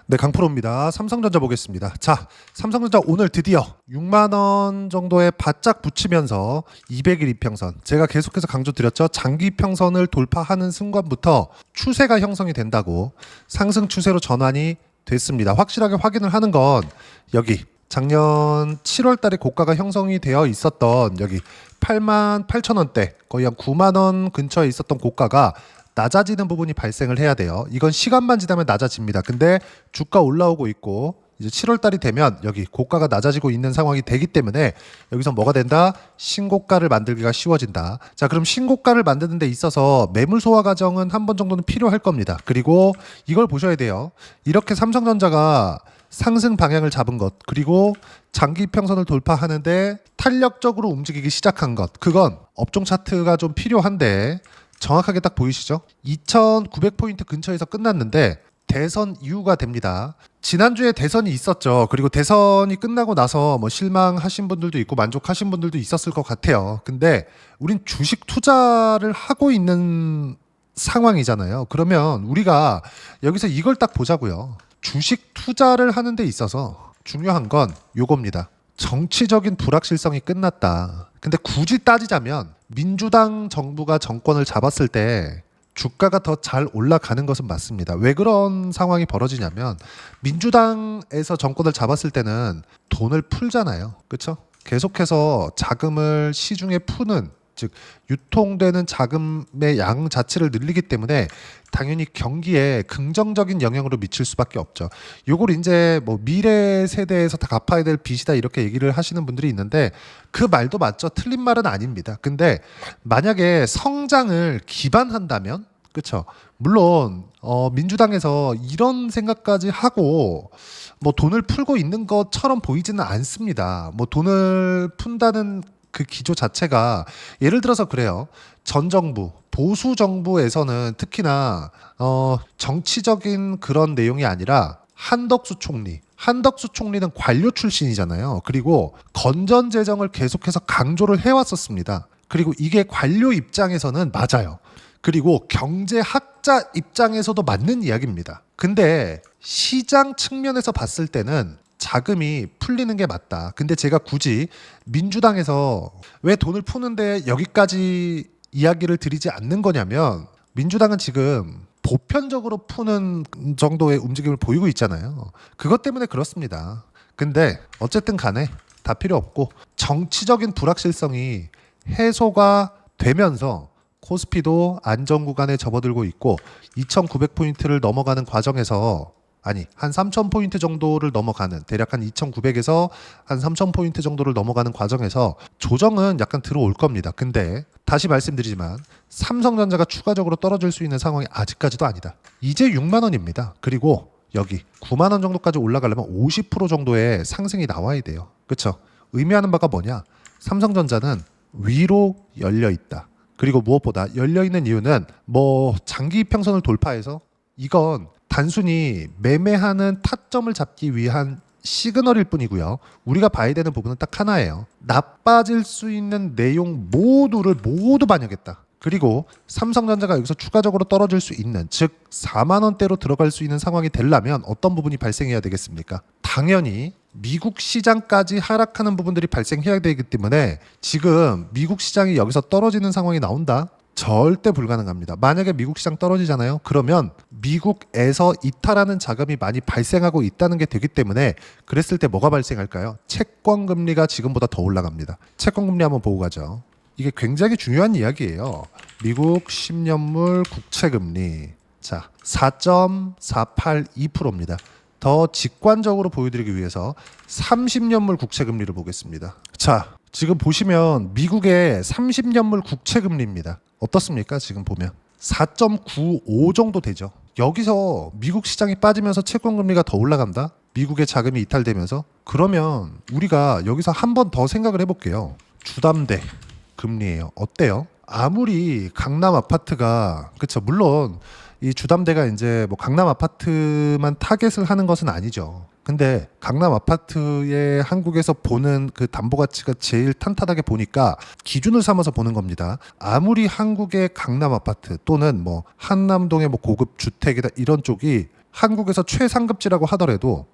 네, 강프로입니다. 삼성전자 보겠습니다. 자, 삼성전자 오늘 드디어 6만 원 정도에 바짝 붙이면서 200일 이평선, 제가 계속해서 강조드렸죠. 장기 평선을 돌파하는 순간부터 추세가 형성이 된다고, 상승 추세로 전환이 됐습니다. 확실하게 확인을 하는 건 여기 작년 7월 달에 고가가 형성이 되어 있었던 여기 8만 8천 원대, 거의 한 9만 원 근처에 있었던 고가가 낮아지는 부분이 발생을 해야 돼요. 이건 시간만 지나면 낮아집니다. 근데 주가 올라오고 있고 이제 7월 달이 되면 여기 고가가 낮아지고 있는 상황이 되기 때문에 여기서 뭐가 된다? 신고가를 만들기가 쉬워진다. 자, 그럼 신고가를 만드는 데 있어서 매물 소화 과정은 한 번 정도는 필요할 겁니다. 그리고 이걸 보셔야 돼요. 이렇게 삼성전자가 상승 방향을 잡은 것, 그리고 장기 평선을 돌파하는데 탄력적으로 움직이기 시작한 것, 그건 업종 차트가 좀 필요한데 정확하게 딱 보이시죠? 2900포인트 근처에서 끝났는데 대선 이후가 됩니다. 지난주에 대선이 있었죠. 그리고 대선이 끝나고 나서 뭐 실망하신 분들도 있고 만족하신 분들도 있었을 것 같아요. 근데 우린 주식 투자를 하고 있는 상황이잖아요. 그러면 우리가 여기서 이걸 딱 보자고요. 주식 투자를 하는 데 있어서 중요한 건 요겁니다. 정치적인 불확실성이 끝났다. 근데 굳이 따지자면 민주당 정부가 정권을 잡았을 때 주가가 더 잘 올라가는 것은 맞습니다. 왜 그런 상황이 벌어지냐면 민주당에서 정권을 잡았을 때는 돈을 풀잖아요. 그렇죠? 계속해서 자금을 시중에 푸는, 즉 유통되는 자금의 양 자체를 늘리기 때문에 당연히 경기에 긍정적인 영향으로 미칠 수밖에 없죠. 요걸 이제 뭐 미래 세대에서 다 갚아야 될 빚이다 이렇게 얘기를 하시는 분들이 있는데 그 말도 맞죠. 틀린 말은 아닙니다. 근데 만약에 성장을 기반한다면, 그렇죠. 물론 민주당에서 이런 생각까지 하고 뭐 돈을 풀고 있는 것처럼 보이지는 않습니다. 뭐 돈을 푼다는 그 기조 자체가, 예를 들어서 그래요. 전 정부, 보수 정부에서는 특히나 정치적인 그런 내용이 아니라 한덕수 총리는 관료 출신이잖아요. 그리고 건전 재정을 계속해서 강조를 해왔었습니다. 그리고 이게 관료 입장에서는 맞아요. 그리고 경제학자 입장에서도 맞는 이야기입니다. 근데 시장 측면에서 봤을 때는 자금이 풀리는 게 맞다. 근데 제가 굳이 민주당에서 왜 돈을 푸는데 여기까지 이야기를 드리지 않는 거냐면, 민주당은 지금 보편적으로 푸는 정도의 움직임을 보이고 있잖아요. 그것 때문에 그렇습니다. 근데 어쨌든 간에 다 필요 없고 정치적인 불확실성이 해소가 되면서 코스피도 안정 구간에 접어들고 있고 2900포인트를 넘어가는 과정에서, 아니 한 3000포인트 정도를 넘어가는, 대략 한 2900에서 한 3000포인트 정도를 넘어가는 과정에서 조정은 약간 들어올 겁니다. 근데 다시 말씀드리지만 삼성전자가 추가적으로 떨어질 수 있는 상황이 아직까지도 아니다. 이제 6만 원입니다. 그리고 여기 9만 원 정도까지 올라가려면 50% 정도의 상승이 나와야 돼요. 그렇죠? 의미하는 바가 뭐냐? 삼성전자는 위로 열려 있다. 그리고 무엇보다 열려 있는 이유는 뭐 장기 평선을 돌파해서, 이건 단순히 매매하는 타점을 잡기 위한 시그널일 뿐이고요. 우리가 봐야 되는 부분은 딱 하나예요. 나빠질 수 있는 내용 모두를 모두 반영했다. 그리고 삼성전자가 여기서 추가적으로 떨어질 수 있는, 즉 4만 원대로 들어갈 수 있는 상황이 되려면 어떤 부분이 발생해야 되겠습니까? 당연히 미국 시장까지 하락하는 부분들이 발생해야 되기 때문에 지금 미국 시장이 여기서 떨어지는 상황이 나온다? 절대 불가능합니다. 만약에 미국 시장 떨어지잖아요. 그러면 미국에서 이탈하는 자금이 많이 발생하고 있다는 게 되기 때문에, 그랬을 때 뭐가 발생할까요? 채권 금리가 지금보다 더 올라갑니다. 채권 금리 한번 보고 가죠. 이게 굉장히 중요한 이야기예요. 미국 10년물 국채 금리. 자, 4.482%입니다. 더 직관적으로 보여드리기 위해서 30년물 국채 금리를 보겠습니다. 자, 지금 보시면 미국의 30년물 국채 금리입니다. 어떻습니까? 지금 보면 4.95 정도 되죠. 여기서 미국 시장이 빠지면서 채권 금리가 더 올라간다? 미국의 자금이 이탈되면서? 그러면 우리가 여기서 한 번 더 생각을 해볼게요. 주담대 금리예요. 어때요? 아무리 강남 아파트가, 그쵸, 물론 이 주담대가 이제 뭐 강남 아파트만 타겟을 하는 것은 아니죠. 근데 강남 아파트에 한국에서 보는 그 담보 가치가 제일 탄탄하게 보니까 기준을 삼아서 보는 겁니다. 아무리 한국의 강남 아파트 또는 뭐 한남동의 뭐 고급 주택이다 이런 쪽이 한국에서 최상급지라고 하더라도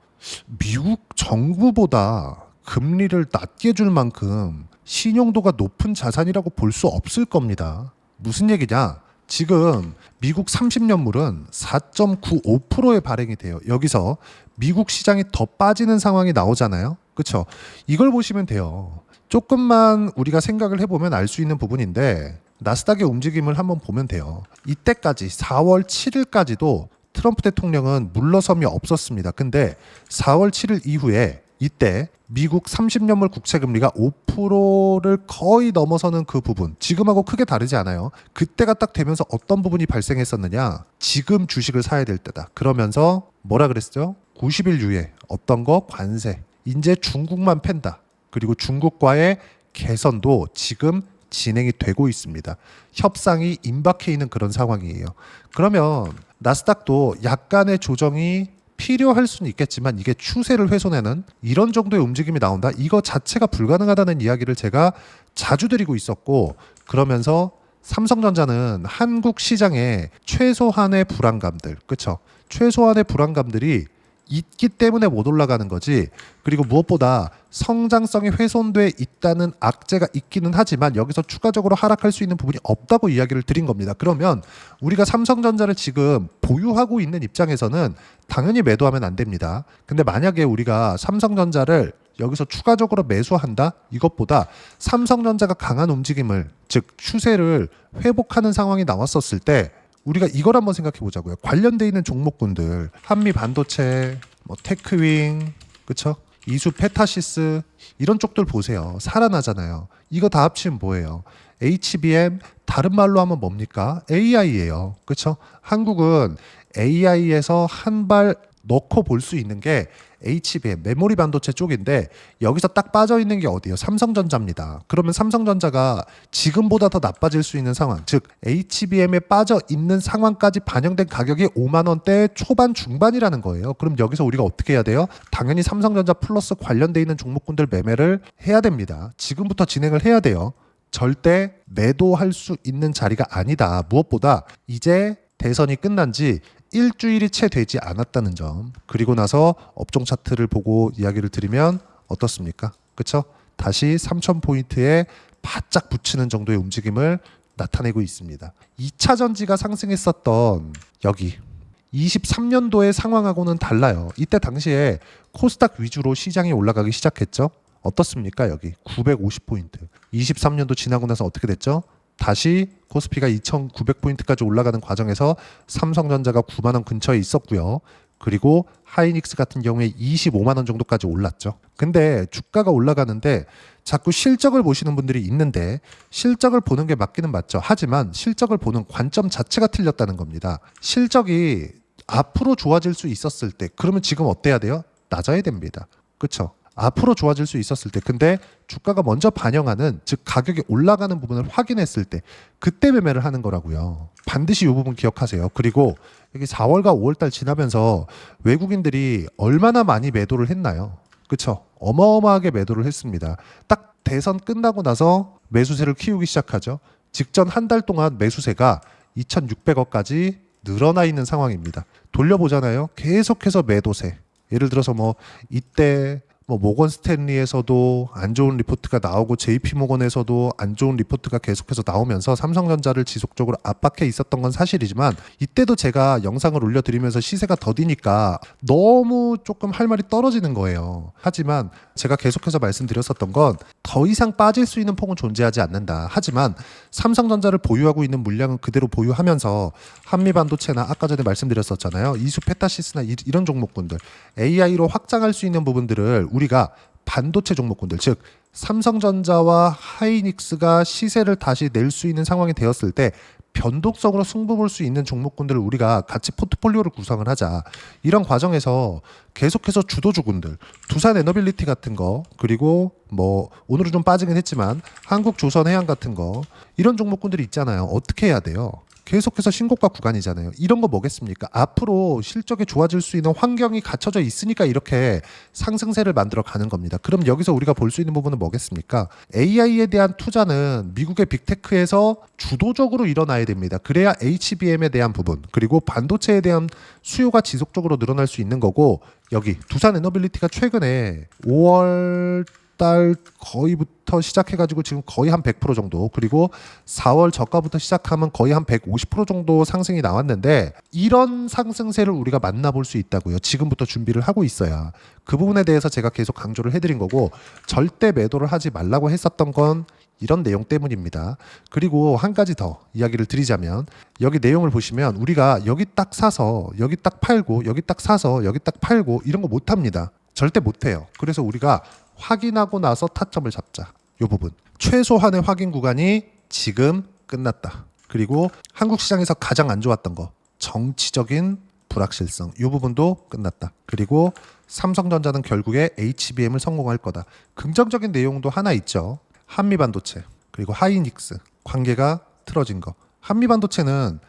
미국 정부보다 금리를 낮게 줄 만큼 신용도가 높은 자산이라고 볼 수 없을 겁니다. 무슨 얘기냐? 지금 미국 30년물은 4.95%에 발행이 돼요. 여기서 미국 시장이 더 빠지는 상황이 나오잖아요. 그렇죠? 이걸 보시면 돼요. 조금만 우리가 생각을 해보면 알 수 있는 부분인데 나스닥의 움직임을 한번 보면 돼요. 이때까지 4월 7일까지도 트럼프 대통령은 물러섬이 없었습니다. 근데 4월 7일 이후에 이때 미국 30년물 국채금리가 5%를 거의 넘어서는 그 부분, 지금하고 크게 다르지 않아요. 그때가 딱 되면서 어떤 부분이 발생했었느냐? 지금 주식을 사야 될 때다. 그러면서 뭐라 그랬죠? 90일 이후에 어떤 거? 관세. 이제 중국만 팬다. 그리고 중국과의 개선도 지금 진행이 되고 있습니다. 협상이 임박해 있는 그런 상황이에요. 그러면 나스닥도 약간의 조정이 필요할 수는 있겠지만 이게 추세를 훼손하는 이런 정도의 움직임이 나온다. 이거 자체가 불가능하다는 이야기를 제가 자주 드리고 있었고, 그러면서 삼성전자는 한국 시장에 최소한의 불안감들, 그렇죠? 최소한의 불안감들이 있기 때문에 못 올라가는 거지. 그리고 무엇보다 성장성이 훼손돼 있다는 악재가 있기는 하지만 여기서 추가적으로 하락할 수 있는 부분이 없다고 이야기를 드린 겁니다. 그러면 우리가 삼성전자를 지금 보유하고 있는 입장에서는 당연히 매도하면 안 됩니다. 근데 만약에 우리가 삼성전자를 여기서 추가적으로 매수한다? 이것보다 삼성전자가 강한 움직임을, 즉 추세를 회복하는 상황이 나왔었을 때 우리가 이걸 한번 생각해 보자고요. 관련돼 있는 종목군들, 한미 반도체, 뭐 테크윙, 그렇죠? 이수 페타시스 이런 쪽들 보세요. 살아나잖아요. 이거 다 합치면 뭐예요? HBM, 다른 말로 하면 뭡니까? AI예요. 그렇죠? 한국은 AI에서 한 발 넣고 볼 수 있는 게 HBM, 메모리 반도체 쪽인데 여기서 딱 빠져있는 게 어디예요? 삼성전자입니다. 그러면 삼성전자가 지금보다 더 나빠질 수 있는 상황, 즉 HBM에 빠져있는 상황까지 반영된 가격이 5만 원대 초반 중반이라는 거예요. 그럼 여기서 우리가 어떻게 해야 돼요? 당연히 삼성전자 플러스 관련돼 있는 종목군들 매매를 해야 됩니다. 지금부터 진행을 해야 돼요. 절대 매도할 수 있는 자리가 아니다. 무엇보다 이제 대선이 끝난 지 일주일이 채 되지 않았다는 점. 그리고 나서 업종 차트를 보고 이야기를 드리면 어떻습니까? 그렇죠? 다시 3,000포인트에 바짝 붙이는 정도의 움직임을 나타내고 있습니다. 2차 전지가 상승했었던 여기 23년도의 상황하고는 달라요. 이때 당시에 코스닥 위주로 시장이 올라가기 시작했죠. 어떻습니까? 여기 950포인트. 23년도 지나고 나서 어떻게 됐죠? 다시 코스피가 2,900포인트까지 올라가는 과정에서 삼성전자가 9만 원 근처에 있었고요. 그리고 하이닉스 같은 경우에 25만 원 정도까지 올랐죠. 근데 주가가 올라가는데 자꾸 실적을 보시는 분들이 있는데 실적을 보는 게 맞기는 맞죠. 하지만 실적을 보는 관점 자체가 틀렸다는 겁니다. 실적이 앞으로 좋아질 수 있었을 때 그러면 지금 어때야 돼요? 낮아야 됩니다. 그렇죠? 앞으로 좋아질 수 있었을 때, 근데 주가가 먼저 반영하는, 즉 가격이 올라가는 부분을 확인했을 때 그때 매매를 하는 거라고요. 반드시 이 부분 기억하세요. 그리고 여기 4월과 5월달 지나면서 외국인들이 얼마나 많이 매도를 했나요? 그렇죠? 어마어마하게 매도를 했습니다. 딱 대선 끝나고 나서 매수세를 키우기 시작하죠. 직전 한 달 동안 매수세가 2,600억까지 늘어나 있는 상황입니다. 돌려보잖아요. 계속해서 매도세. 예를 들어서 뭐 이때 모건 스탠리에서도 안 좋은 리포트가 나오고 JP 모건에서도 안 좋은 리포트가 계속해서 나오면서 삼성전자를 지속적으로 압박해 있었던 건 사실이지만 이때도 제가 영상을 올려드리면서 시세가 더디니까 너무 조금 할 말이 떨어지는 거예요. 하지만 제가 계속해서 말씀드렸었던 건 더 이상 빠질 수 있는 폭은 존재하지 않는다. 하지만 삼성전자를 보유하고 있는 물량은 그대로 보유하면서 한미반도체나 아까 전에 말씀드렸었잖아요. 이수 페타시스나 이런 종목군들 AI로 확장할 수 있는 부분들을 우리가 반도체 종목군들, 즉 삼성전자와 하이닉스가 시세를 다시 낼 수 있는 상황이 되었을 때 변동성으로 승부 볼 수 있는 종목군들을 우리가 같이 포트폴리오를 구성을 하자. 이런 과정에서 계속해서 주도주군들, 두산 에너빌리티 같은 거, 그리고 뭐 오늘은 좀 빠지긴 했지만 한국조선해양 같은 거, 이런 종목군들이 있잖아요. 어떻게 해야 돼요? 계속해서 신고가 구간이잖아요. 이런 거 뭐겠습니까? 앞으로 실적이 좋아질 수 있는 환경이 갖춰져 있으니까 이렇게 상승세를 만들어 가는 겁니다. 그럼 여기서 우리가 볼 수 있는 부분은 뭐겠습니까? AI에 대한 투자는 미국의 빅테크에서 주도적으로 일어나야 됩니다. 그래야 HBM에 대한 부분, 그리고 반도체에 대한 수요가 지속적으로 늘어날 수 있는 거고, 여기 두산에너빌리티가 최근에 5월 달 거의부터 시작해가지고 지금 거의 한 100% 정도, 그리고 4월 저가부터 시작하면 거의 한 150% 정도 상승이 나왔는데, 이런 상승세를 우리가 만나볼 수 있다고요. 지금부터 준비를 하고 있어야. 그 부분에 대해서 제가 계속 강조를 해드린 거고, 절대 매도를 하지 말라고 했었던 건 이런 내용 때문입니다. 그리고 한 가지 더 이야기를 드리자면, 여기 내용을 보시면 우리가 여기 딱 사서 여기 딱 팔고 여기 딱 사서 여기 딱 팔고 이런 거 못합니다. 절대 못해요. 그래서 우리가 확인하고 나서 타점을 잡자. 이 부분. 최소한의 확인 구간이 지금 끝났다. 그리고 한국 시장에서 가장 안 좋았던 거, 정치적인 불확실성. 이 부분도 끝났다. 그리고 삼성전자는 결국에 HBM을 성공할 거다. 긍정적인 내용도 하나 있죠. 한미반도체 그리고 하이닉스 관계가 틀어진 거. 한미반도체는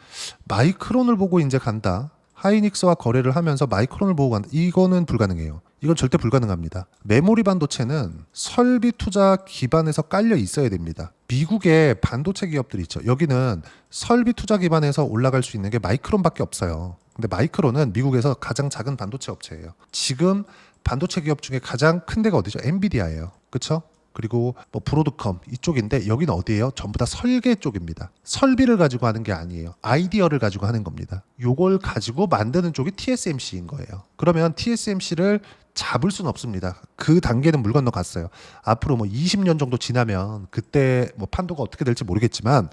마이크론을 보고 이제 간다. 하이닉스와 거래를 하면서 마이크론을 보고 간다. 이거는 불가능해요. 이건 절대 불가능합니다. 메모리 반도체는 설비 투자 기반에서 깔려 있어야 됩니다. 미국의 반도체 기업들이 있죠. 여기는 설비 투자 기반에서 올라갈 수 있는 게 마이크론밖에 없어요. 근데 마이크론은 미국에서 가장 작은 반도체 업체예요. 지금 반도체 기업 중에 가장 큰 데가 어디죠? 엔비디아예요. 그렇죠? 그리고 뭐 브로드컴 이쪽인데, 여기는 어디예요? 전부 다 설계 쪽입니다. 설비를 가지고 하는 게 아니에요. 아이디어를 가지고 하는 겁니다. 요걸 가지고 만드는 쪽이 TSMC인 거예요. 그러면 TSMC를 잡을 수는 없습니다. 그 단계는 물 건너갔어요. 앞으로 뭐 20년 정도 지나면 그때 뭐 판도가 어떻게 될지 모르겠지만,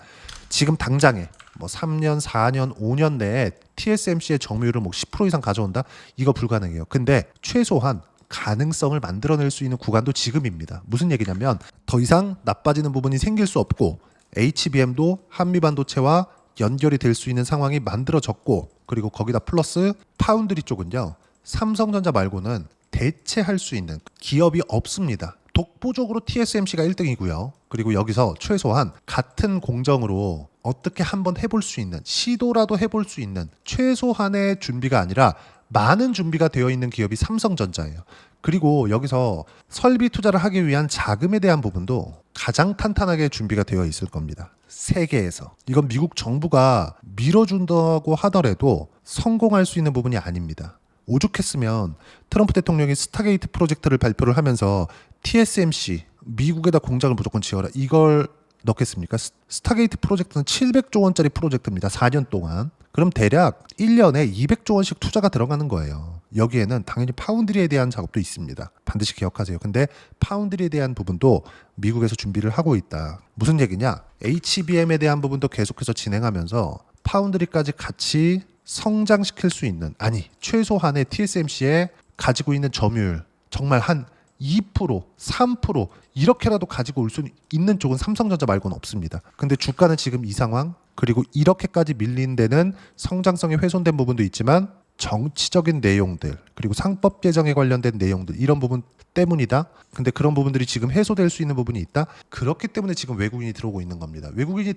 지금 당장에 뭐 3년, 4년, 5년 내에 TSMC의 점유율을 뭐 10% 이상 가져온다? 이거 불가능해요. 근데 최소한 가능성을 만들어낼 수 있는 구간도 지금입니다. 무슨 얘기냐면, 더 이상 나빠지는 부분이 생길 수 없고, HBM도 한미반도체와 연결이 될 수 있는 상황이 만들어졌고, 그리고 거기다 플러스 파운드리 쪽은요, 삼성전자 말고는 대체할 수 있는 기업이 없습니다. 독보적으로 TSMC가 1등이고요. 그리고 여기서 최소한 같은 공정으로 어떻게 한번 해볼 수 있는, 시도라도 해볼 수 있는 최소한의 준비가 아니라 많은 준비가 되어 있는 기업이 삼성전자예요. 그리고 여기서 설비 투자를 하기 위한 자금에 대한 부분도 가장 탄탄하게 준비가 되어 있을 겁니다. 세계에서. 이건 미국 정부가 밀어준다고 하더라도 성공할 수 있는 부분이 아닙니다. 오죽했으면 트럼프 대통령이 스타게이트 프로젝트를 발표를 하면서 TSMC 미국에다 공장을 무조건 지어라, 이걸 넣겠습니까? 스타게이트 프로젝트는 700조 원짜리 프로젝트입니다. 4년 동안. 그럼 대략 1년에 200조 원씩 투자가 들어가는 거예요. 여기에는 당연히 파운드리에 대한 작업도 있습니다. 반드시 기억하세요. 근데 파운드리에 대한 부분도 미국에서 준비를 하고 있다. 무슨 얘기냐? HBM에 대한 부분도 계속해서 진행하면서 파운드리까지 같이 성장시킬 수 있는, 아니 최소한의 TSMC에 가지고 있는 점유율 정말 한 2%, 3% 이렇게라도 가지고 올 수 있는 쪽은 삼성전자 말고는 없습니다. 근데 주가는 지금 이 상황, 그리고 이렇게까지 밀린 데는 성장성이 훼손된 부분도 있지만 정치적인 내용들, 그리고 상법 개정에 관련된 내용들, 이런 부분 때문이다. 근데 그런 부분들이 지금 해소될 수 있는 부분이 있다. 그렇기 때문에 지금 외국인이 들어오고 있는 겁니다. 외국인이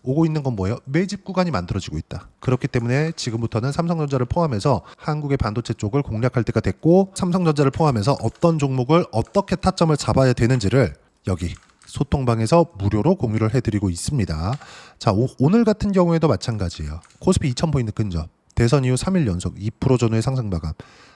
오고 있는 건 뭐예요? 매집 구간이 만들어지고 있다. 그렇기 때문에 지금부터는 삼성전자를 포함해서 한국의 반도체 쪽을 공략할 때가 됐고, 삼성전자를 포함해서 어떤 종목을 어떻게 타점을 잡아야 되는지를 여기 소통방에서 무료로 공유를 해드리고 있습니다. 자, 오늘 같은 경우에도 마찬가지예요. 코스피 2000포인트 근접, 대선 이후 3일 연속 2% 전후의 상승 마감.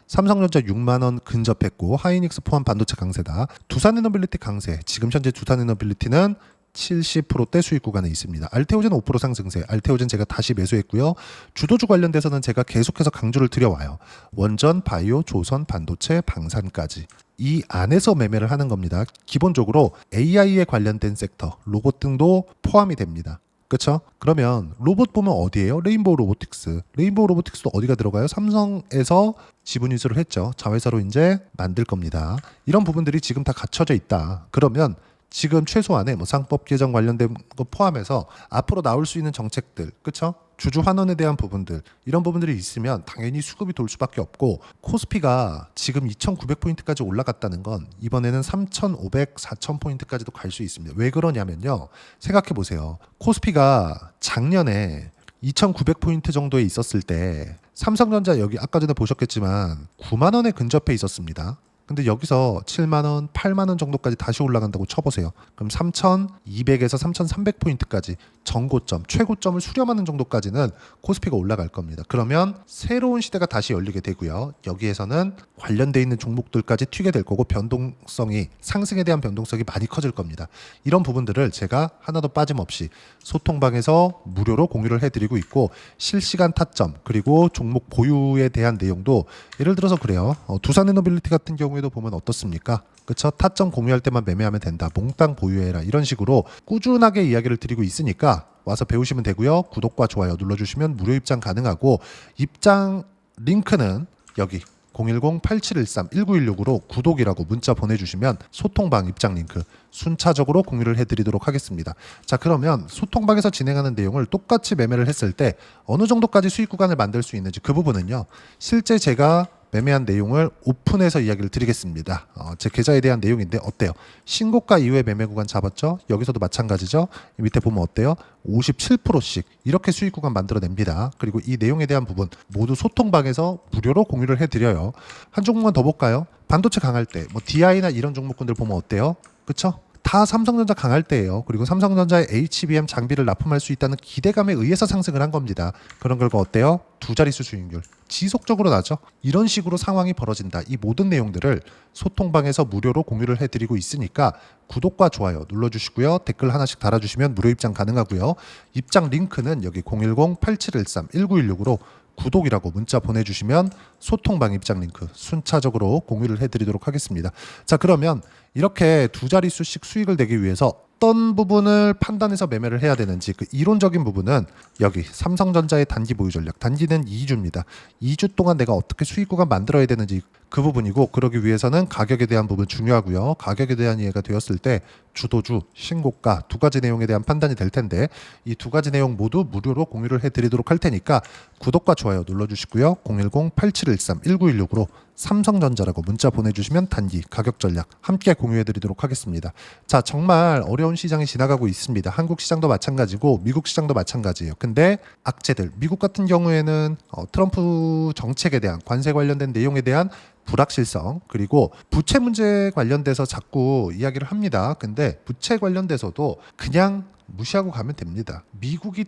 삼성전자 6만원 근접했고, 하이닉스 포함 반도체 강세다. 두산에너빌리티 강세. 지금 현재 두산에너빌리티는 70%대 수익 구간에 있습니다. 알테오젠 5% 상승세. 알테오젠 제가 다시 매수했고요. 주도주 관련돼서는 제가 계속해서 강조를 드려와요. 원전, 바이오, 조선, 반도체, 방산까지. 이 안에서 매매를 하는 겁니다. 기본적으로 AI에 관련된 섹터, 로봇 등도 포함이 됩니다. 그렇죠? 그러면 로봇 보면 어디예요? 레인보우 로보틱스. 레인보우 로보틱스도 어디가 들어가요? 삼성에서 지분 인수를 했죠. 자회사로 이제 만들 겁니다. 이런 부분들이 지금 다 갖춰져 있다. 그러면 지금 최소한의 뭐 상법 개정 관련된 거 포함해서 앞으로 나올 수 있는 정책들, 그렇죠? 주주 환원에 대한 부분들, 이런 부분들이 있으면 당연히 수급이 돌 수밖에 없고, 코스피가 지금 2,900포인트까지 올라갔다는 건 이번에는 3,500, 4,000포인트까지도 갈 수 있습니다. 왜 그러냐면요. 생각해 보세요. 코스피가 작년에 2,900포인트 정도에 있었을 때 삼성전자 여기 아까 전에 보셨겠지만 9만 원에 근접해 있었습니다. 근데 여기서 7만 원, 8만 원 정도까지 다시 올라간다고 쳐보세요. 그럼 3,200에서 3,300포인트까지 전고점, 최고점을 수렴하는 정도까지는 코스피가 올라갈 겁니다. 그러면 새로운 시대가 다시 열리게 되고요. 여기에서는 관련돼 있는 종목들까지 튀게 될 거고 변동성이 상승에 대한 변동성이 많이 커질 겁니다. 이런 부분들을 제가 하나도 빠짐없이 소통방에서 무료로 공유를 해드리고 있고 실시간 타점 그리고 종목 보유에 대한 내용도 예를 들어서 그래요. 두산에너빌리티 같은 경우에도 보면 어떻습니까? 그쵸? 타점 공유할 때만 매매하면 된다. 몽땅 보유해라. 이런 식으로 꾸준하게 이야기를 드리고 있으니까 와서 배우시면 되고요. 구독과 좋아요 눌러주시면 무료 입장 가능하고 입장 링크는 여기 010-8713-1916으로 구독이라고 문자 보내주시면 소통방 입장 링크 순차적으로 공유를 해드리도록 하겠습니다. 자, 그러면 소통방에서 진행하는 내용을 똑같이 매매를 했을 때 어느 정도까지 수익 구간을 만들 수 있는지 그 부분은요. 실제 제가 매매한 내용을 오픈해서 이야기를 드리겠습니다. 제 계좌에 대한 내용인데 어때요? 신고가 이후에 매매 구간 잡았죠? 여기서도 마찬가지죠? 밑에 보면 어때요? 57%씩 이렇게 수익 구간 만들어냅니다. 그리고 이 내용에 대한 부분 모두 소통방에서 무료로 공유를 해드려요. 한 종목만 더 볼까요? 반도체 강할 때 뭐 DI나 이런 종목군들 보면 어때요? 그쵸? 다 삼성전자 강할 때예요. 그리고 삼성전자의 HBM 장비를 납품할 수 있다는 기대감에 의해서 상승을 한 겁니다. 그런 결과 어때요? 두 자릿수 수익률 지속적으로 나죠. 이런 식으로 상황이 벌어진다. 이 모든 내용들을 소통방에서 무료로 공유를 해드리고 있으니까 구독과 좋아요 눌러주시고요. 댓글 하나씩 달아주시면 무료 입장 가능하고요. 입장 링크는 여기 010-8713-1916으로 구독이라고 문자 보내주시면 소통방 입장 링크 순차적으로 공유를 해드리도록 하겠습니다. 자, 그러면 이렇게 두 자릿수씩 수익을 내기 위해서 어떤 부분을 판단해서 매매를 해야 되는지 그 이론적인 부분은 여기 삼성전자의 단기 보유 전략, 단기는 2주입니다. 2주 동안 내가 어떻게 수익 구간 만들어야 되는지 그 부분이고, 그러기 위해서는 가격에 대한 부분 중요하고요. 가격에 대한 이해가 되었을 때 주도주, 신고가 두 가지 내용에 대한 판단이 될 텐데 이 두 가지 내용 모두 무료로 공유를 해드리도록 할 테니까 구독과 좋아요 눌러주시고요. 010-8713-1916으로 삼성전자라고 문자 보내주시면 단기 가격 전략 함께 공유해드리도록 하겠습니다. 자, 정말 어려운 시장이 지나가고 있습니다. 한국 시장도 마찬가지고 미국 시장도 마찬가지예요. 근데 악재들, 미국 같은 경우에는 트럼프 정책에 대한 관세 관련된 내용에 대한 불확실성, 그리고 부채 문제 관련돼서 자꾸 이야기를 합니다. 근데 부채 관련돼서도 그냥 무시하고 가면 됩니다. 미국이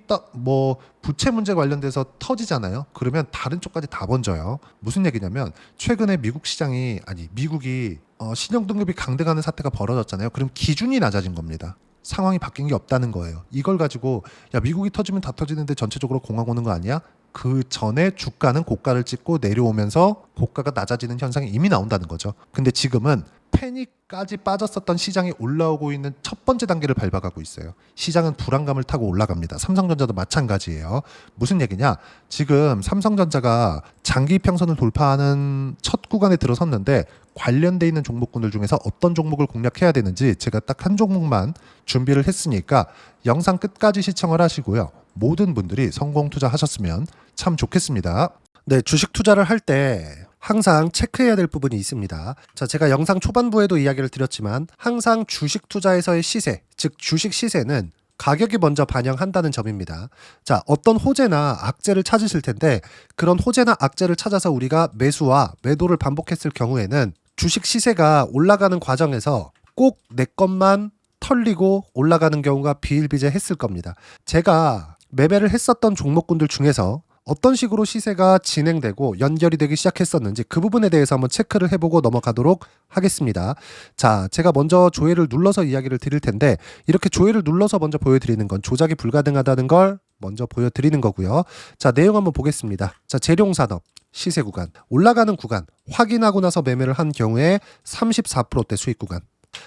부채 문제 관련돼서 터지잖아요. 그러면 다른 쪽까지 다 번져요. 무슨 얘기냐면 최근에 미국이 신용 등급이 강등하는 사태가 벌어졌잖아요. 그럼 기준이 낮아진 겁니다. 상황이 바뀐 게 없다는 거예요. 이걸 가지고 야, 미국이 터지면 다 터지는데 전체적으로 공황 오는 거 아니야? 그 전에 주가는 고가를 찍고 내려오면서 고가가 낮아지는 현상이 이미 나온다는 거죠. 근데 지금은 패닉까지 빠졌었던 시장이 올라오고 있는 첫 번째 단계를 밟아가고 있어요. 시장은 불안감을 타고 올라갑니다. 삼성전자도 마찬가지예요. 무슨 얘기냐? 지금 삼성전자가 장기 평선을 돌파하는 첫 구간에 들어섰는데 관련돼 있는 종목군들 중에서 어떤 종목을 공략해야 되는지 제가 딱 한 종목만 준비를 했으니까 영상 끝까지 시청을 하시고요. 모든 분들이 성공 투자하셨으면 참 좋겠습니다. 네, 주식 투자를 할 때 항상 체크해야 될 부분이 있습니다. 자, 제가 영상 초반부에도 이야기를 드렸지만 항상 주식 투자에서의 시세, 즉 주식 시세는 가격이 먼저 반영한다는 점입니다. 자, 어떤 호재나 악재를 찾으실 텐데 그런 호재나 악재를 찾아서 우리가 매수와 매도를 반복했을 경우에는 주식 시세가 올라가는 과정에서 꼭 내 것만 털리고 올라가는 경우가 비일비재했을 겁니다. 제가 매매를 했었던 종목군들 중에서 어떤 식으로 시세가 진행되고 연결이 되기 시작했었는지 그 부분에 대해서 한번 체크를 해보고 넘어가도록 하겠습니다. 자, 제가 먼저 조회를 눌러서 이야기를 드릴 텐데 이렇게 조회를 눌러서 먼저 보여드리는 건 조작이 불가능하다는 걸 먼저 보여드리는 거고요. 자, 내용 한번 보겠습니다. 자, 재룡산업 시세 구간, 올라가는 구간 확인하고 나서 매매를 한 경우에 34%대 수익 구간.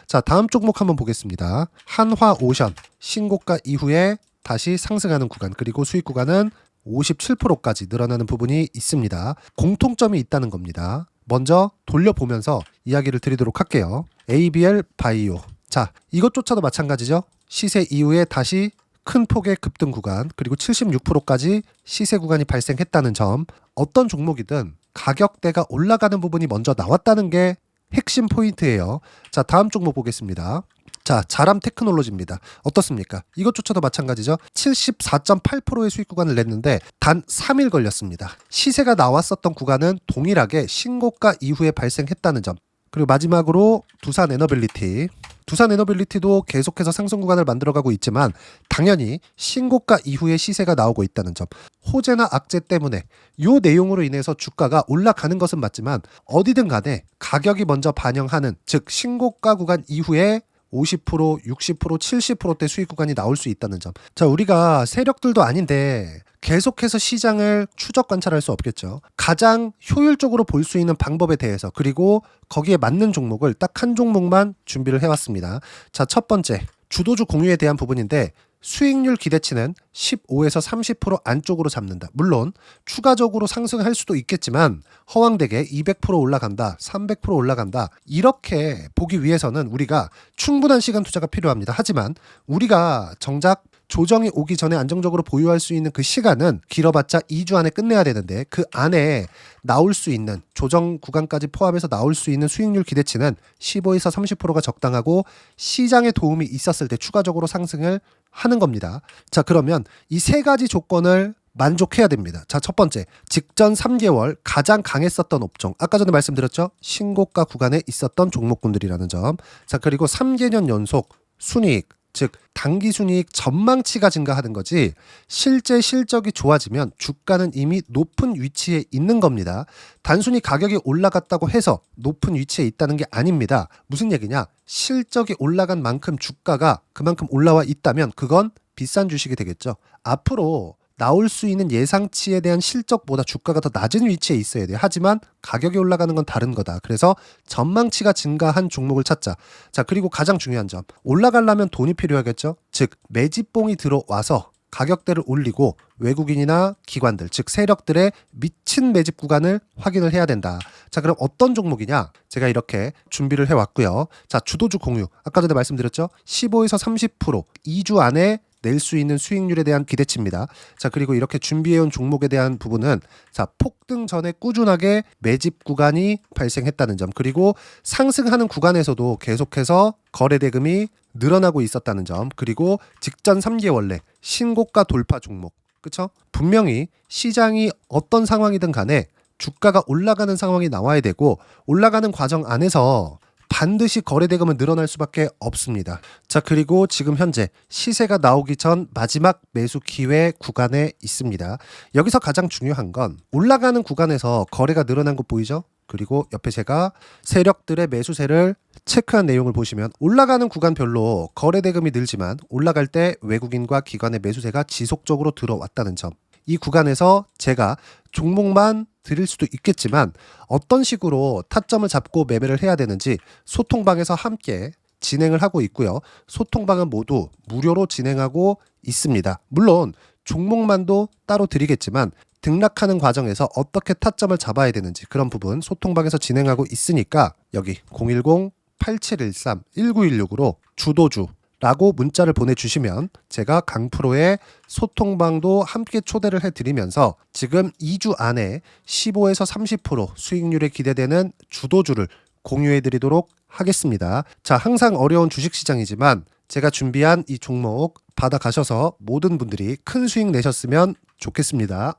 자, 다음 종목 한번 보겠습니다. 한화오션 신고가 이후에 다시 상승하는 구간, 그리고 수익 구간은 57%까지 늘어나는 부분이 있습니다. 공통점이 있다는 겁니다. 먼저 돌려보면서 이야기를 드리도록 할게요. ABL 바이오. 자, 이것조차도 마찬가지죠. 시세 이후에 다시 큰 폭의 급등 구간, 그리고 76%까지 시세 구간이 발생했다는 점. 어떤 종목이든 가격대가 올라가는 부분이 먼저 나왔다는 게 핵심 포인트예요. 자, 다음 종목 보겠습니다. 자, 자람 테크놀로지입니다. 어떻습니까? 이것조차도 마찬가지죠. 74.8%의 수익 구간을 냈는데 단 3일 걸렸습니다. 시세가 나왔었던 구간은 동일하게 신고가 이후에 발생했다는 점. 그리고 마지막으로 두산 에너빌리티. 두산 에너빌리티도 계속해서 상승 구간을 만들어가고 있지만 당연히 신고가 이후에 시세가 나오고 있다는 점. 호재나 악재 때문에 이 내용으로 인해서 주가가 올라가는 것은 맞지만 어디든 간에 가격이 먼저 반영하는, 즉 신고가 구간 이후에 50%, 60%, 70%대 수익 구간이 나올 수 있다는 점. 자, 우리가 세력들도 아닌데 계속해서 시장을 추적 관찰할 수 없겠죠. 가장 효율적으로 볼 수 있는 방법에 대해서, 그리고 거기에 맞는 종목을 딱 한 종목만 준비를 해왔습니다. 자, 첫 번째 주도주 공유에 대한 부분인데 수익률 기대치는 15에서 30% 안쪽으로 잡는다. 물론 추가적으로 상승할 수도 있겠지만 허황되게 200% 올라간다, 300% 올라간다, 이렇게 보기 위해서는 우리가 충분한 시간 투자가 필요합니다. 하지만 우리가 정작 조정이 오기 전에 안정적으로 보유할 수 있는 그 시간은 길어봤자 2주 안에 끝내야 되는데, 그 안에 나올 수 있는 조정 구간까지 포함해서 나올 수 있는 수익률 기대치는 15에서 30%가 적당하고 시장에 도움이 있었을 때 추가적으로 상승을 하는 겁니다. 자, 그러면 이 세 가지 조건을 만족해야 됩니다. 자, 첫 번째, 직전 3개월 가장 강했었던 업종. 아까 전에 말씀드렸죠? 신고가 구간에 있었던 종목군들이라는 점. 자, 그리고 3개년 연속 순이익, 즉 단기 순이익 전망치가 증가하는 거지 실제 실적이 좋아지면 주가는 이미 높은 위치에 있는 겁니다. 단순히 가격이 올라갔다고 해서 높은 위치에 있다는 게 아닙니다. 무슨 얘기냐? 실적이 올라간 만큼 주가가 그만큼 올라와 있다면 그건 비싼 주식이 되겠죠. 앞으로 나올 수 있는 예상치에 대한 실적보다 주가가 더 낮은 위치에 있어야 돼요. 하지만 가격이 올라가는 건 다른 거다. 그래서 전망치가 증가한 종목을 찾자. 자, 그리고 가장 중요한 점. 올라가려면 돈이 필요하겠죠. 즉 매집봉이 들어와서 가격대를 올리고 외국인이나 기관들, 즉 세력들의 미친 매집 구간을 확인을 해야 된다. 자, 그럼 어떤 종목이냐? 제가 이렇게 준비를 해왔고요. 자, 주도주 공유. 아까 전에 말씀드렸죠. 15에서 30% 2주 안에 낼 수 있는 수익률에 대한 기대치입니다. 자, 그리고 이렇게 준비해온 종목에 대한 부분은, 자, 폭등 전에 꾸준하게 매집 구간이 발생했다는 점, 그리고 상승하는 구간에서도 계속해서 거래 대금이 늘어나고 있었다는 점, 그리고 직전 3개월 내 신고가 돌파 종목. 그쵸? 분명히 시장이 어떤 상황이든 간에 주가가 올라가는 상황이 나와야 되고, 올라가는 과정 안에서 반드시 거래 대금은 늘어날 수밖에 없습니다. 자, 그리고 지금 현재 시세가 나오기 전 마지막 매수 기회 구간에 있습니다. 여기서 가장 중요한 건 올라가는 구간에서 거래가 늘어난 거 보이죠? 그리고 옆에 제가 세력들의 매수세를 체크한 내용을 보시면 올라가는 구간별로 거래 대금이 늘지만 올라갈 때 외국인과 기관의 매수세가 지속적으로 들어왔다는 점. 이 구간에서 제가 종목만 드릴 수도 있겠지만 어떤 식으로 타점을 잡고 매매를 해야 되는지 소통방에서 함께 진행을 하고 있고요. 소통방은 모두 무료로 진행하고 있습니다. 물론 종목만도 따로 드리겠지만 등락하는 과정에서 어떻게 타점을 잡아야 되는지 그런 부분 소통방에서 진행하고 있으니까 여기 010-8713-1916으로 주도주 라고 문자를 보내주시면 제가 강프로의 소통방도 함께 초대를 해드리면서 지금 2주 안에 15에서 30% 수익률에 기대되는 주도주를 공유해드리도록 하겠습니다. 자, 항상 어려운 주식시장이지만 제가 준비한 이 종목 받아가셔서 모든 분들이 큰 수익 내셨으면 좋겠습니다.